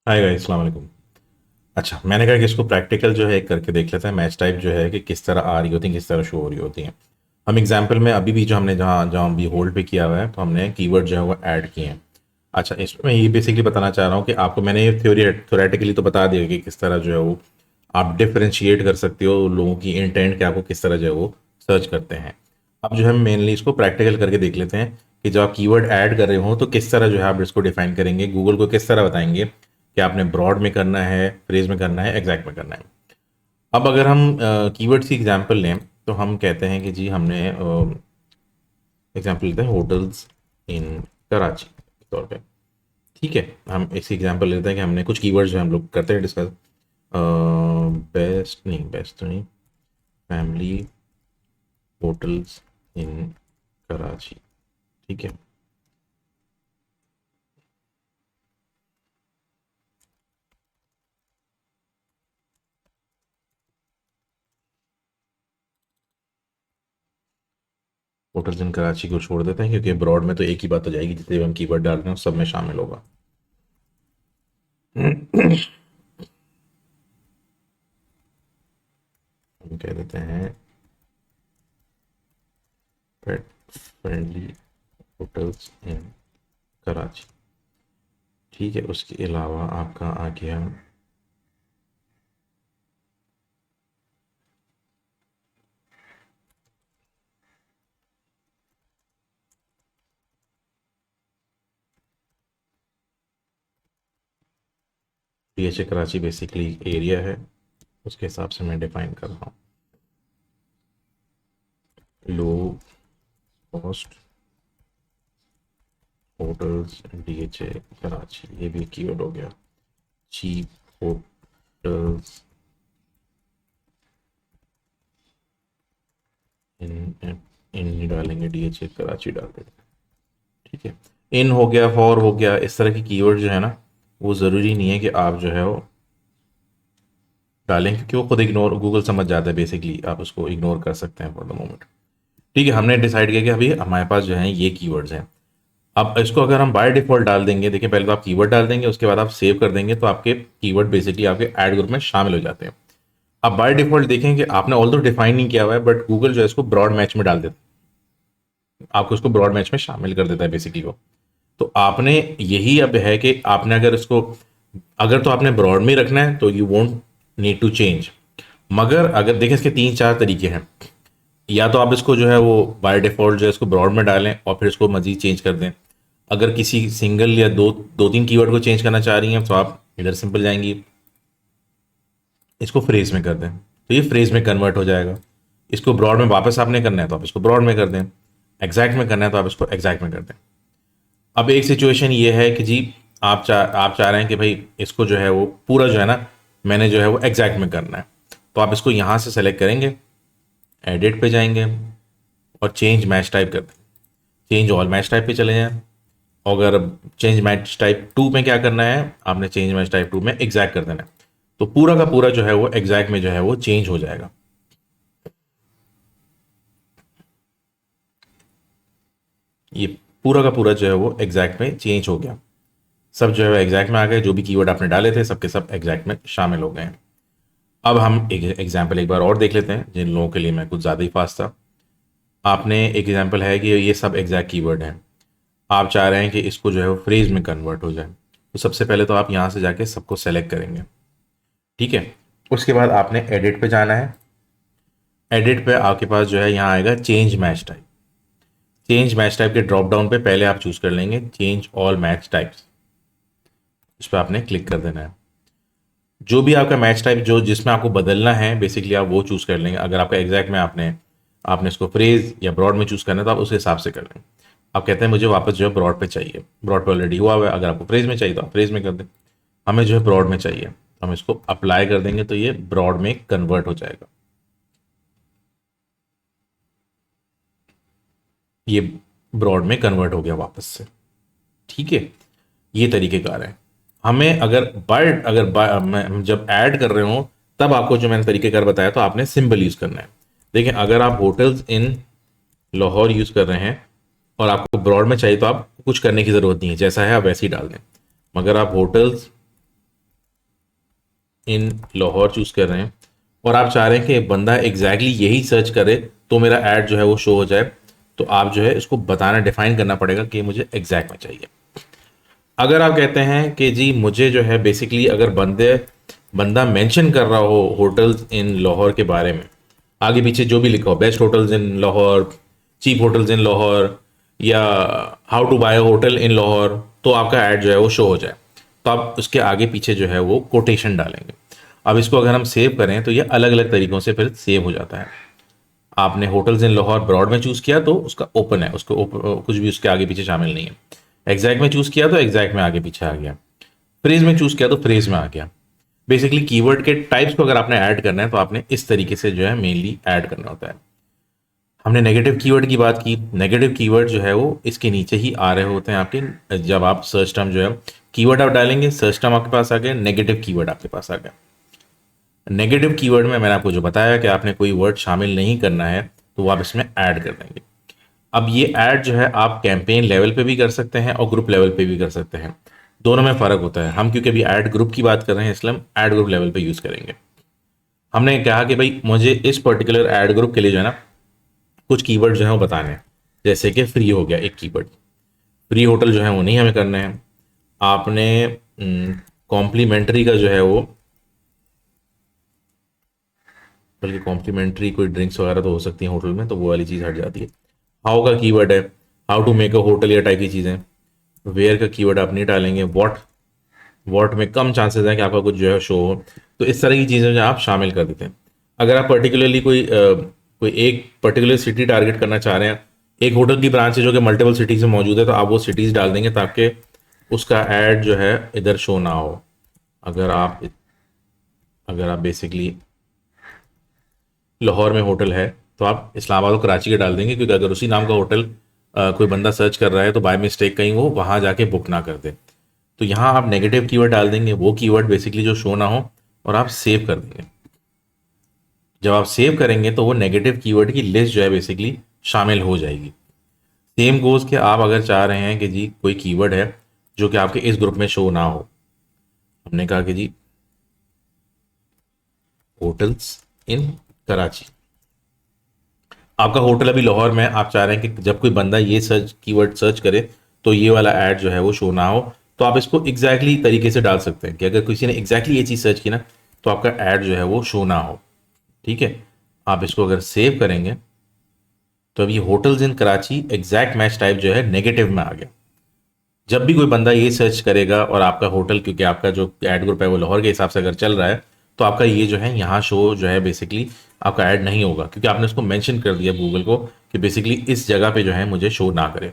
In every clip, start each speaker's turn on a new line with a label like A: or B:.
A: Hi guys, अस्सलाम वालेकुम। अच्छा, मैंने कहा कि इसको प्रैक्टिकल जो है करके देख लेते हैं। मैच टाइप जो है कि किस तरह आ रही होती है, किस तरह शो हो रही होती हैं। हम एग्जांपल में अभी भी जो हमने जहाँ जहाँ भी होल्ड पे किया हुआ है, तो हमने कीवर्ड जो है वो ऐड किए हैं। अच्छा, इसमें ये बेसिकली बताना चाह रहा हूँ कि आपको मैंने ये थ्योरेटिकली तो बता दिया कि किस तरह जो है वो आप डिफरेंशिएट कर सकते हो लोगों की इंटेंट क्या, को किस तरह जो है वो सर्च करते हैं। अब जो है मेनली इसको प्रैक्टिकल करके देख लेते हैं कि जब आप कीवर्ड ऐड कर रहे हो तो किस तरह जो है आप इसको डिफाइन करेंगे, गूगल को किस तरह बताएंगे कि आपने ब्रॉड में करना है, फ्रेज में करना है, एग्जैक्ट में करना है। अब अगर हम कीवर्ड्स की एग्जांपल लें तो हम कहते हैं कि जी हमने एग्जांपल लेते हैं होटल्स इन कराची के तौर पे। ठीक है, हम इसी एग्जांपल लेते हैं कि हमने कुछ कीवर्ड्स जो हम लोग करते हैं डिस्कस। बेस्ट नहीं, बेस्ट तो नहीं, फैमिली होटल्स इन कराची। ठीक है, होटल्स इन कराची को छोड़ देते हैं क्योंकि ब्रॉड में तो एक ही बात हो जाएगी, जितने भी हम कीवर्ड डाल रहे हैं उस सब में शामिल होगा। हम कह देते हैं पेट फ्रेंडली होटल्स इन कराची। ठीक है, उसके अलावा आपका आ गया डीएचए कराची, बेसिकली एरिया है, उसके हिसाब से मैं डिफाइन कर रहा हूँ। Low cost hotels DHA Karachi, ये भी कीवर्ड हो गया। चीप होटल्स इन इन नहीं डालेंगे, डीएचए कराची डाल देंगे। ठीक है, इन हो गया, फॉर हो गया। इस तरह की कीवर्ड जो है ना, वो ज़रूरी नहीं है कि आप जो है वो डालें, क्योंकि वो खुद इग्नोर, गूगल समझ जाता है। बेसिकली आप उसको इग्नोर कर सकते हैं फॉर द मोमेंट। ठीक है, हमने डिसाइड किया कि अभी हमारे पास जो है ये कीवर्ड्स हैं। अब इसको अगर हम बाय डिफॉल्ट डाल देंगे, देखिए पहले तो आप कीवर्ड डाल देंगे, उसके बाद आप सेव कर देंगे, तो आपके कीवर्ड बेसिकली आपके ऐड ग्रुप में शामिल हो जाते हैं। अब बाय डिफॉल्ट देखें कि आपने ऑल तो डिफाइन नहीं किया हुआ है, बट गूगल जो है इसको ब्रॉड मैच में डाल देता है, आपको इसको ब्रॉड मैच में शामिल कर देता है बेसिकली वो। तो आपने यही अब है कि आपने अगर इसको, अगर तो आपने ब्रॉड में रखना है तो you won't need to change. मगर अगर देखें, इसके तीन चार तरीके हैं। या तो आप इसको जो है वो बाय डिफॉल्ट जो है इसको ब्रॉड में डालें और फिर इसको मजीद चेंज कर दें। अगर किसी सिंगल या दो दो तीन कीवर्ड को चेंज करना चाह रही हैं तो आप इधर सिंपल जाएंगी, इसको फ्रेज में कर दें तो ये फ्रेज में कन्वर्ट हो जाएगा। इसको ब्रॉड में वापस आपने करना है तो आप इसको ब्रॉड में कर दें। एग्जैक्ट में करना है तो आप इसको एग्जैक्ट में कर दें। अब एक सिचुएशन ये है कि जी आप चाह रहे हैं कि भाई इसको जो है वो पूरा जो है ना, मैंने जो है वो एग्जैक्ट में करना है। तो आप इसको यहाँ से सेलेक्ट करेंगे, एडिट पे जाएंगे और चेंज मैच टाइप कर दें। चेंज ऑल मैच टाइप पे चले जाएं। अगर चेंज मैच टाइप टू में क्या करना है, आपने चेंज मैच टाइप टू में एग्जैक्ट कर देना है, तो पूरा का पूरा जो है वो एग्जैक्ट में जो है वो चेंज हो जाएगा। ये पूरा का पूरा जो है वो एग्जैक्ट में चेंज हो गया। सब जो है एग्जैक्ट में आ गए, जो भी कीवर्ड आपने डाले थे सबके सब एग्जैक्ट में शामिल हो गए हैं। अब हम एक एग्जाम्पल एक बार और देख लेते हैं, जिन लोगों के लिए मैं कुछ ज़्यादा ही फास्ट था। आपने एक एग्जाम्पल है कि ये सब एग्जैक्ट कीवर्ड हैं, आप चाह रहे हैं कि इसको जो है वो फ्रेज में कन्वर्ट हो जाए। तो सबसे पहले तो आप यहाँ से जाके सबको सेलेक्ट करेंगे। ठीक है, उसके बाद आपने एडिट पे जाना है। एडिट पे आपके पास जो है यहाँ आएगा change match type. Change match type के ड्रॉप डाउन पे पहले आप चूज कर लेंगे चेंज ऑल मैच टाइप्स, इस पर आपने क्लिक कर देना है। जो भी आपका मैच टाइप जो जिसमें आपको बदलना है बेसिकली आप वो चूज कर लेंगे। अगर आपका एग्जैक्ट में आपने आपने इसको फ्रेज या ब्रॉड में चूज करना है तो आप उस हिसाब से कर लेंगे। आप कहते हैं मुझे वापस जो है ब्रॉड पे चाहिए, ब्रॉड पे ऑलरेडी हुआ हुआ है। अगर आपको फ्रेज में चाहिए तो आप फ्रेज में कर दें। हमें जो है ब्रॉड में चाहिए, हम इसको अप्लाई कर देंगे तो ये ब्रॉड में कन्वर्ट हो जाएगा। ये ब्रॉड में कन्वर्ट हो गया वापस से। ठीक है, ये तरीकेकार है। हमें अगर मैं जब ऐड कर रहे हो तब आपको जो मैंने तरीकेकार बताया तो आपने सिंबल यूज करना है। देखिए, अगर आप होटल्स इन लाहौर यूज कर रहे हैं और आपको ब्रॉड में चाहिए तो आप कुछ करने की जरूरत नहीं है, जैसा है आप वैसे ही डाल दें। मगर आप होटल्स इन लाहौर चूज़ कर रहे हैं और आप चाह रहे हैं कि बंदा एग्जैक्टली यही सर्च करे तो मेरा ऐड जो है वो शो हो जाए, तो आप जो है इसको बताना, डिफाइन करना पड़ेगा कि मुझे एग्जैक्ट में चाहिए। अगर आप कहते हैं कि जी मुझे जो है बेसिकली अगर बंदा मेंशन कर रहा हो होटल्स इन लाहौर के बारे में, आगे पीछे जो भी लिखा हो, best hotels in Lahore, cheap hotels in Lahore, या how to buy hotel in Lahore, तो आपका ऐड जो है वो शो हो जाए। तो आप उसके आगे पीछे जो है वो कोटेशन डालेंगे। अब इसको अगर हम सेव करें तो ये अलग अलग तरीक़ों से फिर सेव हो जाता है। आपने होटल्स इन लाहौर ब्रॉड में चूज़ किया तो उसका ओपन है, उसको कुछ भी उसके आगे पीछे शामिल नहीं है। एग्जैक्ट में चूज़ किया तो एग्जैक्ट में आगे पीछे आ गया। फ्रेज में चूज़ किया तो फ्रेज में आ गया। बेसिकली कीवर्ड के टाइप्स को अगर आपने ऐड करना है तो आपने इस तरीके से जो है मेनली ऐड करना होता है। हमने नेगेटिव कीवर्ड की बात की। नेगेटिव कीवर्ड जो है वो इसके नीचे ही आ रहे होते हैं आपके। जब आप सर्च टर्म जो है कीवर्ड आप डालेंगे, सर्च टर्म आपके पास आ गया, नेगेटिव कीवर्ड आपके पास आ गया। नेगेटिव कीवर्ड में मैंने आपको जो बताया कि आपने कोई वर्ड शामिल नहीं करना है तो वो आप इसमें ऐड कर देंगे। अब ये ऐड जो है आप कैंपेन लेवल पे भी कर सकते हैं और ग्रुप लेवल पे भी कर सकते हैं। दोनों में फ़र्क होता है। हम क्योंकि अभी ऐड ग्रुप की बात कर रहे हैं इसलिए हम ऐड ग्रुप लेवल पे यूज़ करेंगे। हमने कहा कि भाई मुझे इस पर्टिकुलर ऐड ग्रुप के लिए जो है ना कुछ कीवर्ड जो है वो बताने हैं। जैसे कि फ्री हो गया एक कीवर्ड, फ्री होटल जो है वो नहीं हमें करने हैं। आपने कॉम्प्लीमेंट्री का जो है वो, बल्कि कॉम्प्लीमेंट्री कोई ड्रिंक्स वगैरह तो हो सकती है होटल में, तो वो वाली चीज़ हट जाती है। हाउ का कीवर्ड है, how to make a hotel या टाइप की चीज़ें। वेयर का कीवर्ड आप नहीं डालेंगे। वॉट में कम चांसेस हैं कि आपका कुछ जो है शो हो। तो इस तरह की चीज़ें जो आप शामिल कर देते हैं। अगर आप पर्टिकुलरली कोई एक पर्टिकुलर सिटी टारगेट करना चाह रहे हैं, एक होटल की ब्रांच है जो कि मल्टीपल सिटीज़ में मौजूद है, तो आप वो सिटीज़ डाल देंगे ताकि उसका ऐड जो है इधर शो ना हो। अगर आप बेसिकली लाहौर में होटल है तो आप इस्लामाबाद और कराची का डाल देंगे, क्योंकि अगर उसी नाम का होटल कोई बंदा सर्च कर रहा है तो बाय मिस्टेक कहीं वो वहाँ जाके बुक ना कर दे। तो यहाँ आप नेगेटिव कीवर्ड डाल देंगे, वो कीवर्ड बेसिकली जो शो ना हो, और आप सेव कर देंगे। जब आप सेव करेंगे तो वो नेगेटिव कीवर्ड की लिस्ट जो है बेसिकली शामिल हो जाएगी। सेम गोज़ कि आप अगर चाह रहे हैं कि जी कोई कीवर्ड है जो कि आपके इस ग्रुप में शो ना हो, हमने कहा कि जी होटल्स इन कराची, आपका होटल अभी लाहौर में है, आप चाह रहे हैं कि जब कोई बंदा ये कीवर्ड सर्च करे तो ये वाला ऐड जो है वो शो ना हो, तो आप इसको एग्जैक्टली तरीके से डाल सकते हैं कि अगर किसी ने एग्जैक्टली ये चीज़ सर्च की ना तो आपका ऐड जो है वो शो ना हो। ठीक है, आप इसको अगर सेव करेंगे तो अभी होटल्स इन कराची एग्जैक्ट मैच टाइप जो है नेगेटिव में आ गया। जब भी कोई बंदा ये सर्च करेगा और आपका होटल, क्योंकि आपका जो ऐड ग्रुप है वो लाहौर के हिसाब से अगर चल रहा है, तो आपका ये जो है यहाँ शो जो है बेसिकली आपका ऐड नहीं होगा, क्योंकि आपने उसको मेंशन कर दिया गूगल को कि बेसिकली इस जगह पे जो है मुझे शो ना करे।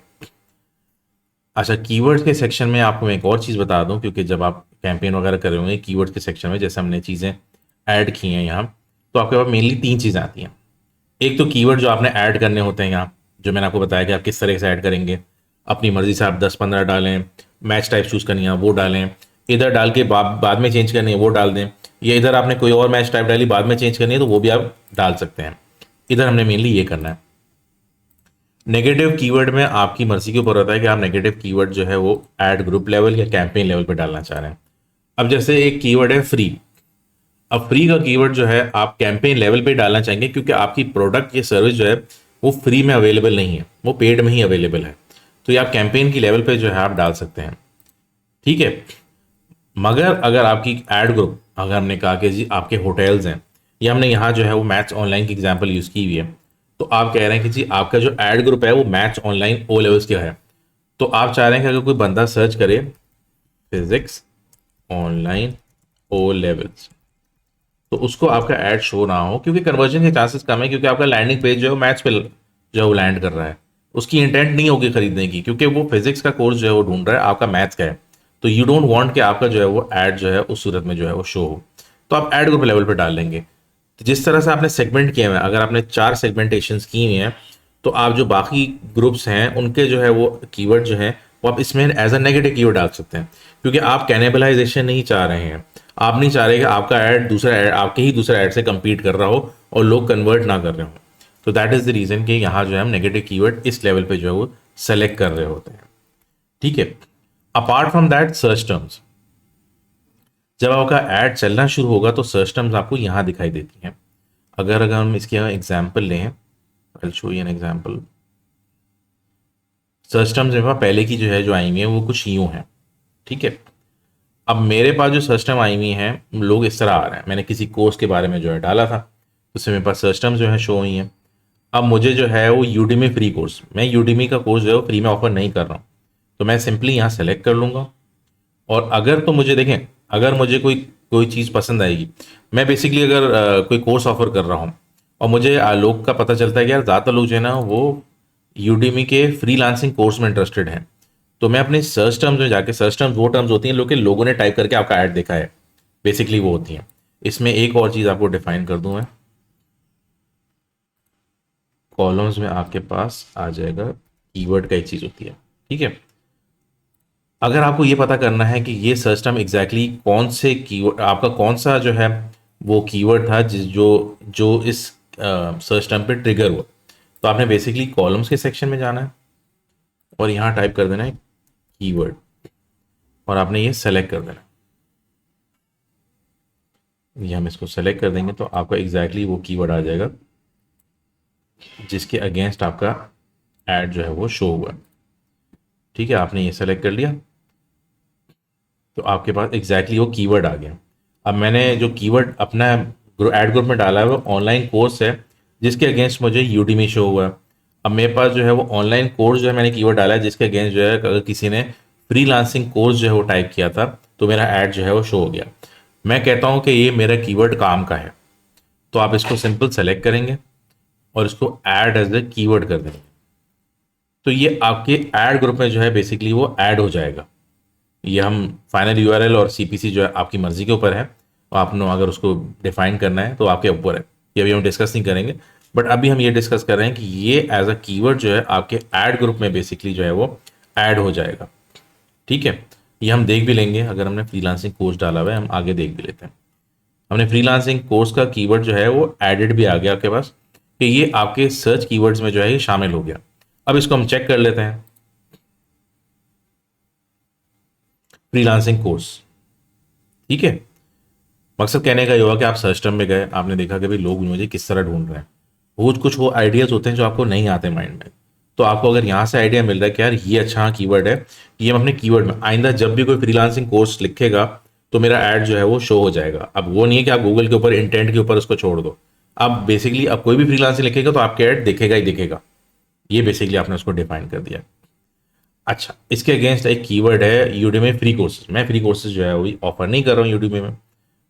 A: अच्छा, कीवर्ड्स के सेक्शन में आपको मैं एक और चीज़ बता दूं, क्योंकि जब आप कैंपेन वगैरह कर रहे होंगे कीवर्ड्स के सेक्शन में, जैसे हमने चीज़ें ऐड की हैं यहाँ, तो आपके पास मेनली 3 चीज़ें आती हैं। एक तो कीवर्ड जो आपने ऐड करने होते हैं यहाँ, जो मैंने आपको बताया कि आप किस तरह से ऐड करेंगे। अपनी मर्जी से आप 10-15 डालें, मैच टाइप चूज़ करनी है वो डालें, इधर डाल के बाद में चेंज करनी है वो डाल दें, या इधर आपने कोई और मैच टाइप डाली बाद में चेंज करनी है तो वो भी आप डाल सकते हैं। इधर हमने मेनली ये करना है। नेगेटिव कीवर्ड में आपकी मर्जी के ऊपर होता है कि आप नेगेटिव कीवर्ड जो है वो ऐड ग्रुप लेवल या कैंपेन लेवल पे डालना चाह रहे हैं। अब जैसे एक कीवर्ड है फ्री। अब फ्री का कीवर्ड जो है आप कैंपेन लेवल पे डालना चाहेंगे, क्योंकि आपकी प्रोडक्ट या सर्विस जो है वो फ्री में अवेलेबल नहीं है, वो पेड में ही अवेलेबल है। तो ये आप कैंपेन की लेवल पे जो है आप डाल सकते हैं। ठीक है, मगर अगर आपकी ऐड ग्रुप, अगर हमने कहा कि जी आपके होटल्स हैं, या हमने यहाँ जो है वो मैथ्स ऑनलाइन की एग्जांपल यूज़ की हुई है, तो आप कह रहे हैं कि जी आपका जो ऐड ग्रुप है वो मैथ्स ऑनलाइन ओ लेवल्स का है, तो आप चाह रहे हैं कि अगर कोई बंदा सर्च करे फिजिक्स ऑनलाइन ओ लेवल्स तो उसको आपका ऐड शो ना हो, क्योंकि कन्वर्जन के चांसेस कम है, क्योंकि आपका लैंडिंग पेज जो है वो मैथ्स पे जो है वो लैंड कर रहा है। उसकी इंटेंट नहीं होगी खरीदने की, क्योंकि वो फिजिक्स का कोर्स जो है वो ढूंढ रहा है, आपका मैथ्स का है। तो यू डोंट वांट कि आपका जो है वो ऐड जो है उस सूरत में जो है वो शो हो, तो आप ऐड ग्रुप लेवल पे डाल लेंगे। तो जिस तरह से आपने सेगमेंट किया हुआ है, अगर आपने 4 सेगमेंटेशंस की हुई हैं, तो आप जो बाकी ग्रुप्स हैं उनके जो है वो कीवर्ड जो है वो आप इसमें एज अ नेगेटिव कीवर्ड डाल सकते हैं, क्योंकि आप कैनिबलाइजेशन नहीं चाह रहे हैं। आप नहीं चाह रहे कि आपका ऐड दूसरा ऐड आपके ही दूसरा ऐड से कंपीट कर रहा हो और लोग कन्वर्ट ना कर रहे हो। तो दैट इज़ द रीज़न कि यहाँ जो है हम नेगेटिव कीवर्ड इस लेवल पे जो है वो सेलेक्ट कर रहे होते हैं। ठीक है, apart from that search terms, जब आपका ऐड चलना शुरू होगा तो सर्च टर्म्स आपको यहाँ दिखाई देती हैं। अगर हम इसके एग्जाम्पल लें, I show you an example. Search terms मेरे पास पहले की जो है जो आई हुई है वो कुछ यूँ है, ठीक है। अब मेरे पास जो सर्च टर्म आई हुई हैं लोग इस तरह आ रहे हैं, मैंने किसी कोर्स के बारे में जो है डाला था, तो उससे मेरे पास सर्च टर्म्स जो है शो हुई हैं। अब मुझे जो है वो यूडीमी फ्री कोर्स, मैं यूडीमी का कोर्स जो है वो फ्री में ऑफर नहीं कर रहा हूँ, तो मैं सिंपली यहाँ सेलेक्ट कर लूँगा। और अगर तो मुझे देखें, अगर मुझे कोई कोई चीज़ पसंद आएगी, मैं बेसिकली अगर कोई कोर्स ऑफर कर रहा हूँ और मुझे लोग का पता चलता है कि यार ज़्यादातर लोग जो है ना वो यूडीमी के फ्रीलांसिंग कोर्स में इंटरेस्टेड हैं, तो मैं अपने सर्च टर्म्स में जाके, सर्च टर्म्स वो टर्म्स होती हैं लोग के लोगों ने टाइप करके आपका ऐड देखा है, बेसिकली वो होती हैं। इसमें एक और चीज़ आपको डिफाइन कर दूं मैं, कॉलम्स में आपके पास आ जाएगा कीवर्ड का एक चीज़ होती है, ठीक है। अगर आपको ये पता करना है कि ये सर्च टर्म एग्जैक्टली कौन से कीवर्ड, आपका कौन सा जो है वो कीवर्ड था जिस जो जो इस सर्च टर्म पे ट्रिगर हुआ, तो आपने बेसिकली कॉलम्स के सेक्शन में जाना है और यहाँ टाइप कर देना है कीवर्ड, और आपने ये सेलेक्ट कर देना है। ये हम इसको सेलेक्ट कर देंगे तो आपका एग्जैक्टली वो कीवर्ड आ जाएगा जिसके अगेंस्ट आपका ऐड जो है वो शो हुआ, ठीक है। आपने ये सेलेक्ट कर लिया तो आपके पास एग्जैक्टली वो कीवर्ड आ गया। अब मैंने जो कीवर्ड अपना ऐड ग्रुप में डाला है वो ऑनलाइन कोर्स है जिसके अगेंस्ट मुझे यूडीमी शो हुआ है। अब मेरे पास जो है वो ऑनलाइन कोर्स जो है मैंने कीवर्ड डाला है जिसके अगेंस्ट जो है अगर किसी ने फ्रीलांसिंग कोर्स जो है वो टाइप किया था तो मेरा ऐड जो है वो शो हो गया। मैं कहता हूँ कि ये मेरा कीवर्ड काम का है, तो आप इसको सिंपल सेलेक्ट करेंगे और इसको ऐड एज ए कीवर्ड कर देंगे, तो ये आपके ऐड ग्रुप में जो है बेसिकली वो ऐड हो जाएगा। ये हम फाइनल यूआरएल और सीपीसी जो है आपकी मर्जी के ऊपर है, और आपने अगर उसको डिफाइन करना है तो आपके ऊपर है, ये अभी हम डिस्कस नहीं करेंगे। बट अभी हम ये डिस्कस कर रहे हैं कि ये एज अ कीवर्ड जो है आपके ऐड ग्रुप में बेसिकली जो है वो ऐड हो जाएगा, ठीक है। ये हम देख भी लेंगे, अगर हमने फ्रीलांसिंग कोर्स डाला हुआ है हम आगे देख भी लेते हैं। हमने फ्रीलांसिंग कोर्स का कीवर्ड जो है वो एडेड भी आ गया आपके पास, कि ये आपके सर्च कीवर्ड्स में जो है ये शामिल हो गया। अब इसको हम चेक कर लेते हैं, फ्रीलांसिंग कोर्स, ठीक है। मकसद कहने का ये हुआ कि आप सर्च टर्म में गए, आपने देखा कि भाई लोग मुझे किस तरह ढूंढ रहे हैं, वो कुछ वो आइडियाज होते हैं जो आपको नहीं आते माइंड में, तो आपको अगर यहाँ से आइडिया मिल रहा है कि यार ये अच्छा कीवर्ड है, ये हम अपने कीवर्ड में आइंदा जब भी कोई फ्रीलांसिंग कोर्स लिखेगा तो मेरा ऐड जो है वो शो हो जाएगा। अब वो नहीं है कि आप गूगल के ऊपर इंटेंट के ऊपर उसको छोड़ दो, अब बेसिकली अब कोई भी फ्रीलांसिंग लिखेगा तो आपके ऐड दिखेगा ही दिखेगा, ये बेसिकली आपने उसको डिफाइन कर दिया। अच्छा, इसके अगेंस्ट एक कीवर्ड है यूडीमी फ्री कोर्सेज, मैं फ्री कोर्सेज जो है वो ऑफर नहीं कर रहा हूँ यूडीमी में,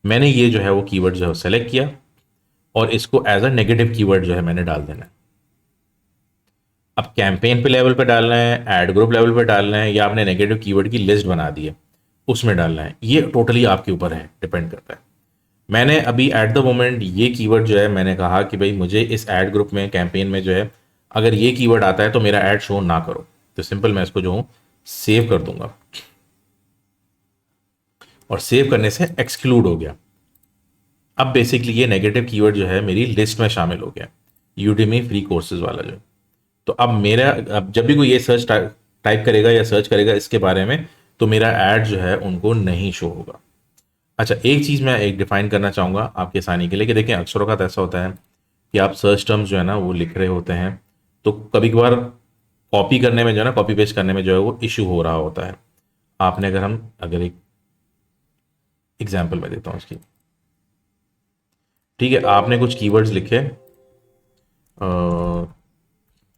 A: मैंने ये जो है वो कीवर्ड जो है सेलेक्ट किया और इसको एज अ नेगेटिव कीवर्ड जो है मैंने डाल देना है। अब कैंपेन पे लेवल पे डालना है, एड ग्रुप लेवल पे डालना है, या आपने नेगेटिव कीवर्ड की लिस्ट बना दी है उसमें डालना है, ये टोटली आपके ऊपर है, डिपेंड करता है। मैंने अभी एट द मोमेंट ये कीवर्ड जो है मैंने कहा कि भाई मुझे इस एड ग्रुप में कैंपेन में जो है अगर ये कीवर्ड आता है तो मेरा ऐड शो ना करो, तो सिंपल मैं इसको जो हूँ सेव कर दूंगा, और सेव करने से एक्सक्लूड हो गया। अब बेसिकली ये नेगेटिव कीवर्ड जो है मेरी लिस्ट में शामिल हो गया, यूडीमी फ्री कोर्सेज वाला जो। तो अब मेरा, अब जब भी कोई ये सर्च टाइप करेगा या सर्च करेगा इसके बारे में तो मेरा ऐड जो है उनको नहीं शो होगा। अच्छा, एक चीज़ मैं एक डिफाइन करना चाहूँगा आपके आसानी के लिए, कि देखिए अक्सरों का तो ऐसा होता है कि आप सर्च टर्म्स जो है ना वो लिख रहे होते हैं, तो कभी कभार कॉपी करने में जो है ना, कॉपी पेस्ट करने में जो है वो इशू हो रहा होता है। आपने अगर हम अगर एक एग्जाम्पल मैं देता हूँ उसकी, ठीक है, आपने कुछ कीवर्ड्स लिखे,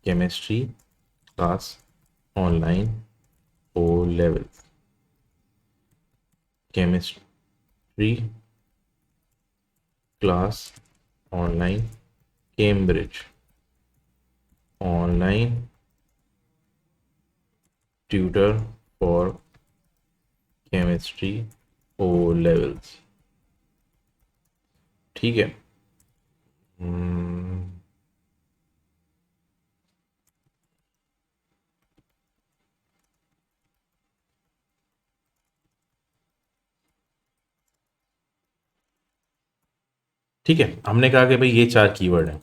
A: chemistry class online O level, chemistry class online Cambridge, online tutor for chemistry O levels, ठीक है। हम्म, ठीक है, हमने कहा कि भाई ये चार कीवर्ड हैं।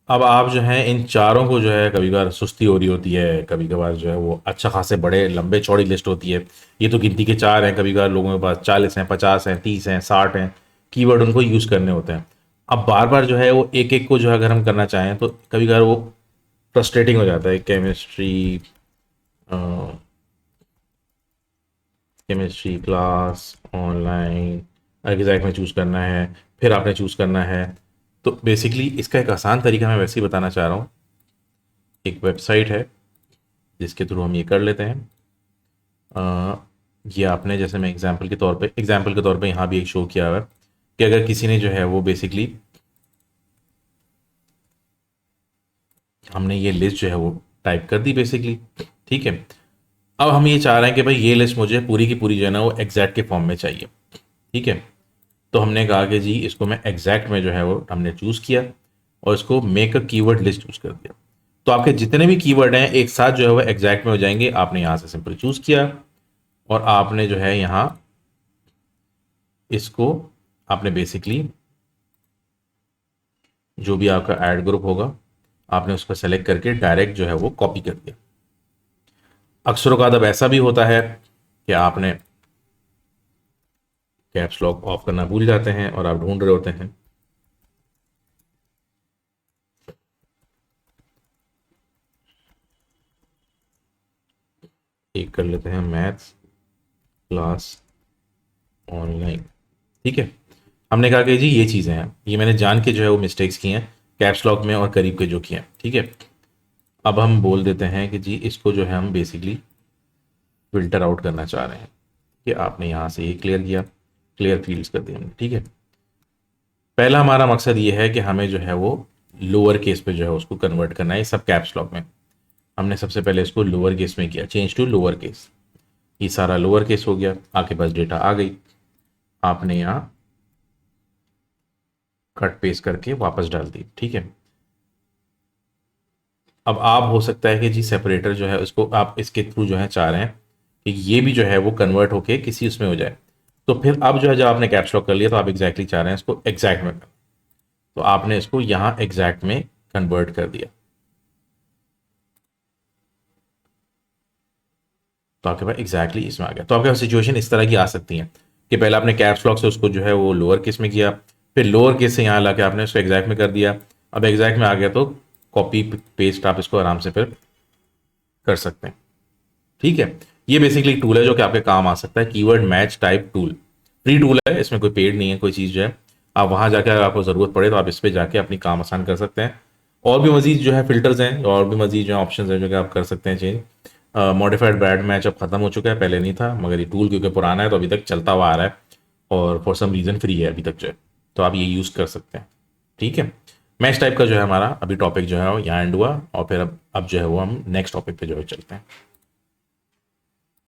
A: अब आप जो है इन चारों को जो है कभी कभार सुस्ती हो रही होती है, कभी कभार जो है वो अच्छा खासे बड़े लंबे चौड़ी लिस्ट होती है। ये तो गिनती के चार हैं, कभी कभार लोगों के पास 40 हैं, 50 हैं, 30 हैं, 60 हैं कीवर्ड उनको यूज़ करने होते हैं। अब बार बार जो है वो एक एक को जो है अगर हम करना चाहें तो कभी कभार वो फ्रस्ट्रेटिंग हो जाता है। केमिस्ट्री क्लास ऑनलाइन एग्जैक्ट में चूज़ करना है, फिर आपने चूज़ करना है। तो बेसिकली इसका एक आसान तरीका मैं वैसे ही बताना चाह रहा हूँ। एक वेबसाइट है जिसके थ्रू हम ये कर लेते हैं। अ, ये आपने जैसे मैं एग्जाम्पल के तौर पे यहाँ भी एक शो किया हुआ है कि अगर किसी ने जो है वो बेसिकली हमने ये लिस्ट जो है वो टाइप कर दी बेसिकली। ठीक है, अब हम ये चाह रहे हैं कि भाई ये लिस्ट मुझे पूरी की पूरी जो है ना वो एग्जैक्ट के फॉर्म में चाहिए। ठीक है, तो हमने कहा कि जी इसको मैं एग्जैक्ट में जो है वो हमने चूज़ किया और इसको make a keyword list choose कर दिया। तो आपके जितने भी कीवर्ड हैं एक साथ जो है वो एग्जैक्ट में हो जाएंगे। आपने यहाँ से सिंपल चूज़ किया और आपने जो है यहाँ इसको आपने बेसिकली जो भी आपका ऐड ग्रुप होगा आपने उसको सेलेक्ट करके डायरेक्ट जो है वो कॉपी कर दिया। अक्सरों का अदब ऐसा भी होता है कि आपने कैप्स लॉक ऑफ करना भूल जाते हैं और आप ढूंढ रहे होते हैं। एक कर लेते हैं मैथ्स क्लास ऑनलाइन। ठीक है, हमने कहा कि जी ये चीज़ें हैं, ये मैंने जान के जो है वो मिस्टेक्स की हैं कैप्स लॉक में और करीब के जो किए हैं। ठीक है, अब हम बोल देते हैं कि जी इसको जो है हम बेसिकली फिल्टर आउट करना चाह रहे हैं कि आपने यहाँ से ये क्लियर किया, क्लियर फील्ड्स कर दिए हमने। ठीक है, पहला हमारा मकसद ये है कि हमें जो है वो लोअर केस पे जो है उसको कन्वर्ट करना है सब कैप्स लॉक में। हमने सबसे पहले इसको लोअर केस में किया, चेंज टू लोअर केस। ये सारा लोअर केस हो गया, आपके पास डेटा आ गई, आपने यहाँ कट पेस्ट करके वापस डाल दी। ठीक है, अब आप हो सकता है कि जी सेपरेटर जो है उसको आप इसके थ्रू जो है चाह रहे हैं कि ये भी जो है वो कन्वर्ट होके किसी उसमें हो जाए। तो फिर अब जो है जब आपने कैप्स लॉक कर लिया तो आप एग्जैक्टली चाह रहे हैं इसको एग्जैक्ट में, तो आपने इसको यहाँ एग्जैक्ट में कन्वर्ट कर दिया। तो आपके पास एग्जैक्टली इसमें आ गया। तो आपके पास सिचुएशन इस तरह की आ सकती है कि पहले आपने कैप्स लॉक से उसको जो है वो लोअर केस में किया, फिर लोअर केस से यहाँ लाके आपने उसको एग्जैक्ट में कर दिया। अब एग्जैक्ट में आ गया तो कॉपी पेस्ट आप इसको आराम से फिर कर सकते हैं। ठीक है, ये बेसिकली टूल है जो कि आपके काम आ सकता है, keyword match type tool. Free tool है, इसमें कोई पेड नहीं है कोई चीज़ जो है। आप वहाँ जाकर अगर आपको ज़रूरत पड़े तो आप इस पर जाके अपनी काम आसान कर सकते हैं। और भी मजीद जो है फिल्टर्स हैं और भी मजीद जो है ऑप्शन हैं जो कि आप कर सकते हैं चेंज। मॉडिफाइड ब्रांड मैच अब खत्म हो चुका है, पहले नहीं था, मगर ये टूल क्योंकि पुराना है तो अभी तक चलता हुआ आ रहा है और फॉर सम रीज़न फ्री है अभी तक जो है, तो आप ये यूज़ कर सकते हैं। ठीक है, मैच टाइप का जो है हमारा अभी टॉपिक जो है वो यहाँ एंड हुआ और फिर अब जो है वो हम नेक्स्ट टॉपिक पे जो है चलते हैं।